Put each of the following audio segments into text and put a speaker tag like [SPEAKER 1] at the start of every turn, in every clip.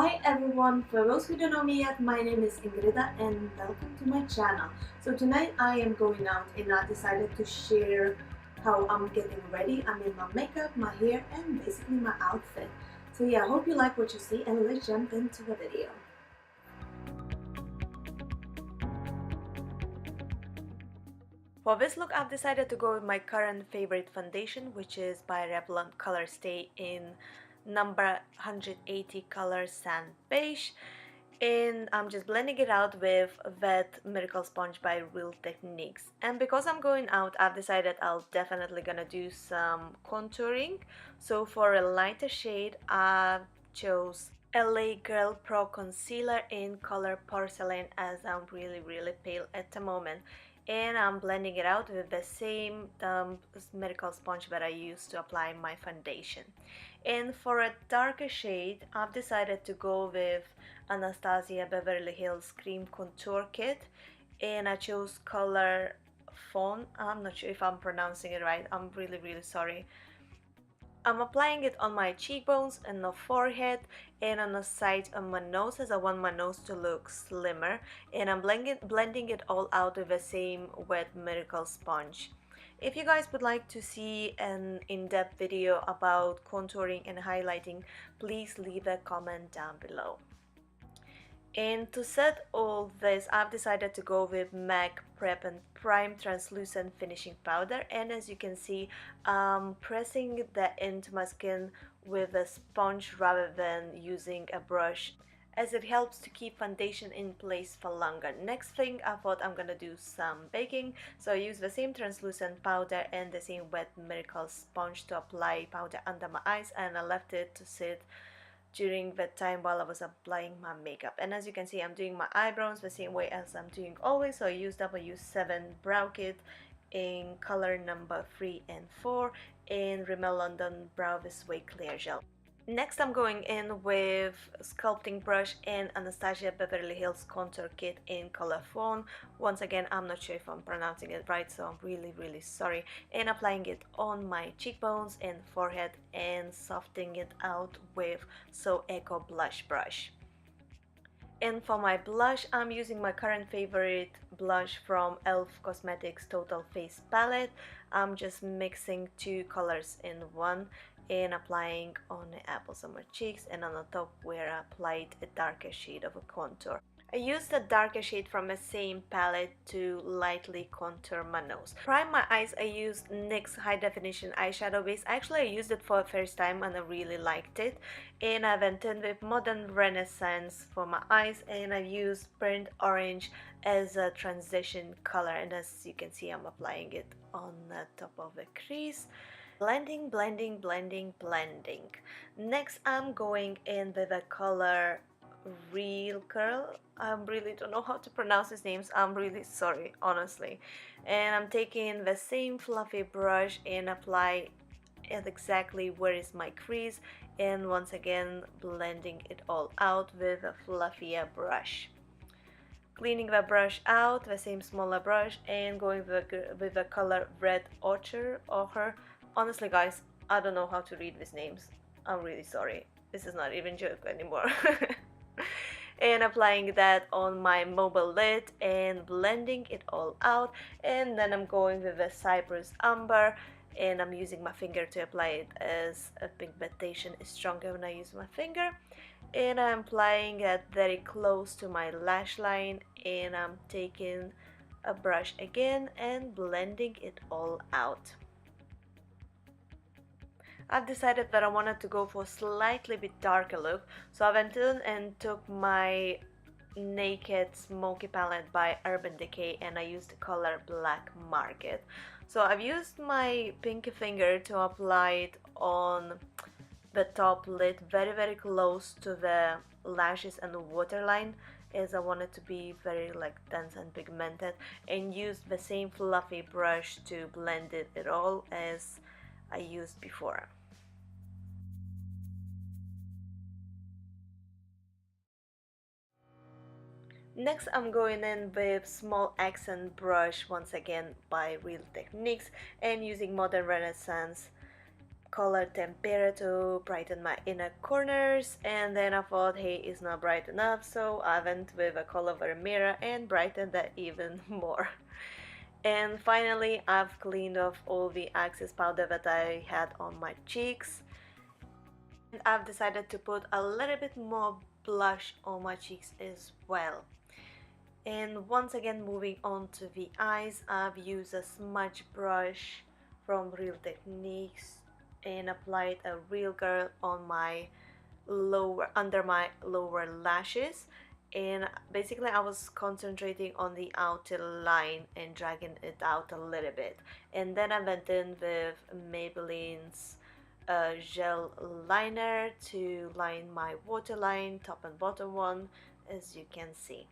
[SPEAKER 1] Hi everyone, for those who don't know me yet, my name is Ingrida and welcome to my channel. So tonight I am going out and I decided to share how I'm getting ready. I mean my makeup, my hair and basically my outfit. So yeah, I hope you like what you see and let's jump into the video. For this look, I've decided to go with my current favorite foundation, which is by Revlon Colorstay in number 180 color Sand Beige, and I'm just blending it out with that Miracle Sponge by Real Techniques. And because I'm going out, I've decided I'll definitely gonna do some contouring. So for a lighter shade, I chose LA Girl Pro Concealer in color Porcelain, as I'm really pale at the moment, and I'm blending it out with the same Miracle Sponge that I use to apply my foundation. And for a darker shade, I've decided to go with Anastasia Beverly Hills Cream Contour Kit, and I chose color FAWN. I'm not sure if I'm pronouncing it right, I'm really sorry. I'm applying it on my cheekbones and the forehead and on the side of my nose, as I want my nose to look slimmer, and I'm blending it all out with the same wet Miracle Sponge. If you guys would like to see an in-depth video about contouring and highlighting, please leave a comment down below. And to set all this, I've decided to go with MAC Prep and Prime Translucent Finishing Powder, and as you can see, I'm pressing that into my skin with a sponge rather than using a brush, as it helps to keep foundation in place for longer. Next thing, I thought I'm gonna do some baking, so I use the same translucent powder and the same wet Miracle Sponge to apply powder under my eyes, and I left it to sit during that time while I was applying my makeup. And as you can see, I'm doing my eyebrows the same way as I'm doing always. So I used W7 Brow Kit in color number 3 and 4 in Rimmel London Brow This Way Clear Gel. Next, I'm going in with sculpting brush and Anastasia Beverly Hills Contour Kit in color Fawn. Once again, I'm not sure if I'm pronouncing it right, so I'm really sorry. And applying it on my cheekbones and forehead and softening it out with So Eco Blush Brush. And for my blush, I'm using my current favorite blush from E.L.F Cosmetics Total Face Palette. I'm just mixing two colors in one and applying on the apples of my cheeks and on the top where I applied a darker shade of a contour. I used a darker shade from the same palette to lightly contour my nose. To prime my eyes, I used NYX High Definition Eyeshadow Base. Actually, I used it for the first time and I really liked it. And I went in with Modern Renaissance for my eyes, and I used Burnt Orange as a transition color. And as you can see, I'm applying it on the top of the crease. Blending. Next, I'm going in with the color Real Curl. I really don't know how to pronounce these names. I'm really sorry, honestly. And I'm taking the same fluffy brush and apply it exactly where is my crease, and once again blending it all out with a fluffier brush. Cleaning the brush out, the same smaller brush, and going with the color Red Ochre. Honestly guys, I don't know how to read these names. I'm really sorry. This is not even joke anymore. And applying that on my mobile lid and blending it all out. And then I'm going with the Cypress Amber, and I'm using my finger to apply it, as a pigmentation is stronger when I use my finger. And I'm applying it very close to my lash line, and I'm taking a brush again and blending it all out. I've decided that I wanted to go for a slightly bit darker look, so I went in and took my Naked Smokey palette by Urban Decay, and I used the color Black Market. So I've used my pinky finger to apply it on the top lid very close to the lashes and the waterline, as I want it to be very like dense and pigmented, and used the same fluffy brush to blend it all as I used before. Next, I'm going in with small accent brush, once again by Real Techniques, and using Modern Renaissance color Tempera to brighten my inner corners, and then I thought, hey, it's not bright enough, so I went with a color Mirror and brightened that even more. And finally, I've cleaned off all the excess powder that I had on my cheeks, and I've decided to put a little bit more blush on my cheeks as well. And once again, moving on to the eyes, I've used a smudge brush from Real Techniques and applied a Real Girl on my under my lower lashes, and basically I was concentrating on the outer line and dragging it out a little bit, and then I went in with Maybelline's gel liner to line my waterline, top and bottom one, as you can see.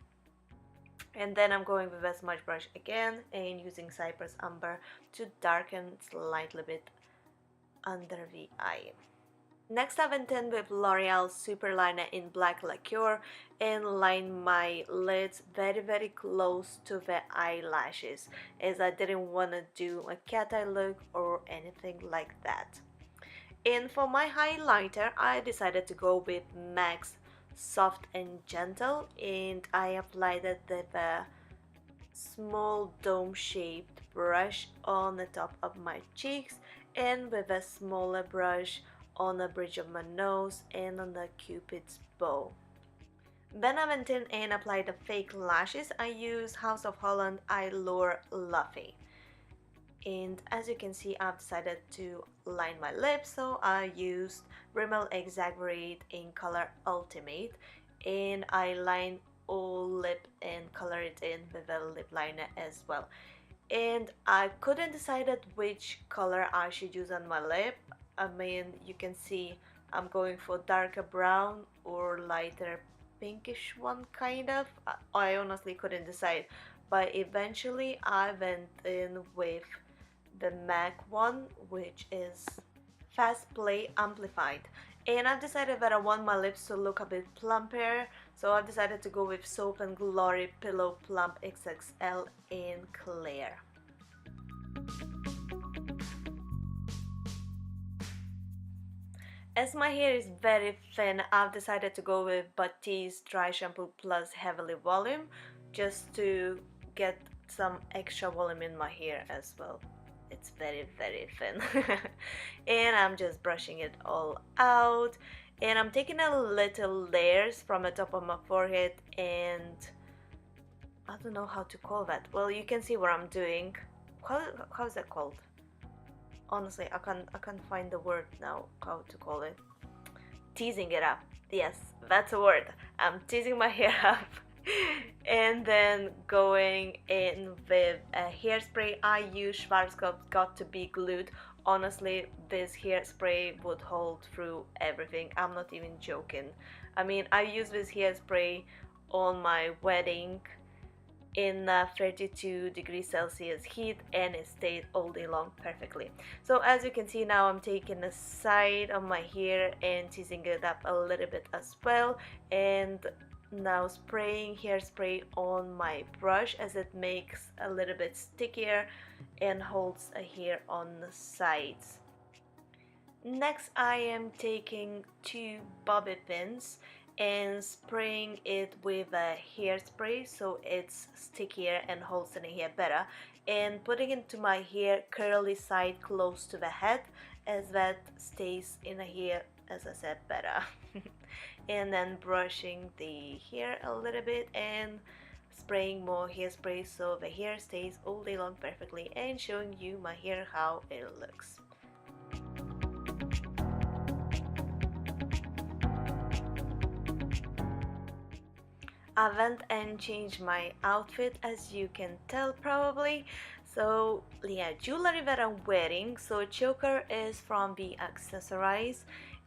[SPEAKER 1] And then I'm going with a smudge brush again and using Cypress Umber to darken slightly bit under the eye. Next I went in with L'Oreal Super Liner in Black Lacquer and line my lids very close to the eyelashes, as I didn't want to do a cat eye look or anything like that. And for my highlighter, I decided to go with MAC's Soft and Gentle, and I applied it with a small dome shaped brush on the top of my cheeks and with a smaller brush on the bridge of my nose and on the cupid's bow. Then I went in and applied the fake lashes. I used House of Holland Eylure Luffly. And as you can see, I've decided to line my lips, so I used Rimmel Exaggerate in color Ultimate, and I line all lip and color it in with a lip liner as well. And I couldn't decide which color I should use on my lip. I mean, you can see I'm going for darker brown or lighter pinkish one, kind of. I honestly couldn't decide, but eventually I went in with the MAC one, which is Fast Play Amplified. And I've decided that I want my lips to look a bit plumper, so I've decided to go with Soap and Glory Pillow Plump XXL in Clear. As my hair is very thin, I've decided to go with Batiste Dry Shampoo Plus Heavily Volume, just to get some extra volume in my hair as well. It's very thin. And I'm just brushing it all out, and I'm taking a little layers from the top of my forehead, and I don't know how to call that. Well, you can see what I'm doing. How is that called? Honestly, I can't find the word now how to call it. Teasing it up. Yes, that's a word. I'm teasing my hair up. And then going in with a hairspray. I use Schwarzkopf's Got to Be Glued. Honestly, this hairspray would hold through everything. I'm not even joking. I mean, I used this hairspray on my wedding in 32 degrees Celsius heat, and it stayed all day long perfectly. So as you can see, now I'm taking the side of my hair and teasing it up a little bit as well, and now spraying hairspray on my brush as it makes a little bit stickier and holds a hair on the sides. Next, I am taking 2 bobby pins and spraying it with a hairspray so it's stickier and holds in the hair better, and putting it to my hair curly side close to the head, as that stays in the hair, as I said, better. And then brushing the hair a little bit and spraying more hairspray so the hair stays all day long perfectly, and showing you my hair how it looks. I went and changed my outfit, as you can tell probably. So yeah, jewelry that I'm wearing. So choker is from the Accessorize,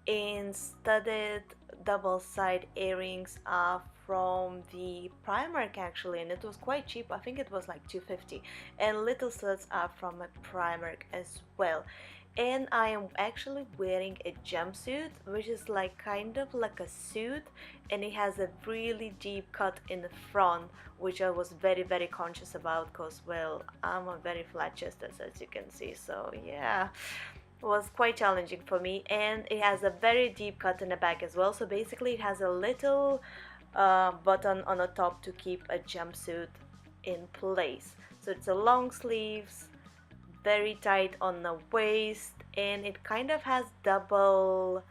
[SPEAKER 1] and studded double side earrings are from the Primark actually, and it was quite cheap. I think it was like $2.50, and little studs are from a Primark as well. And I am actually wearing a jumpsuit, which is like kind of like a suit, and it has a really deep cut in the front, which I was very conscious about, because well, I'm a very flat chested, as you can see. So yeah, was quite challenging for me, and it has a very deep cut in the back as well. So basically it has a little button on the top to keep a jumpsuit in place. So it's a long sleeves, very tight on the waist, and it kind of has double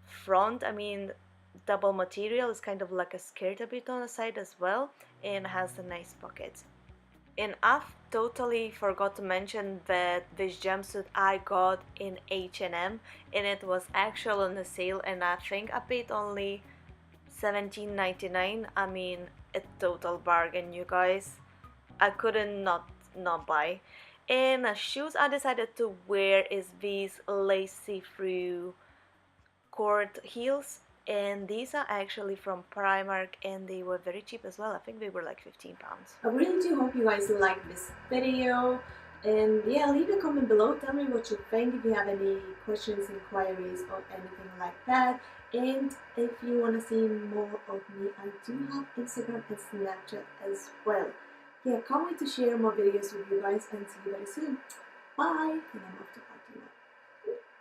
[SPEAKER 1] front, I mean double material. It's kind of like a skirt a bit on the side as well, and has a nice pocket. And I've totally forgot to mention that this jumpsuit I got in H&M, and it was actually on a sale, and I think I paid only $17.99. I mean, a total bargain, you guys. I couldn't not buy. And shoes I decided to wear is these lacy through cord heels, and these are actually from Primark, and they were very cheap as well. I think they were like £15. I really do hope you guys liked this video, and yeah, leave a comment below, tell me what you think, if you have any questions, inquiries, or anything like that. And if you want to see more of me, I do have Instagram and Snapchat as well. Yeah, can't wait to share more videos with you guys, and see you very soon. Bye, and I'm off to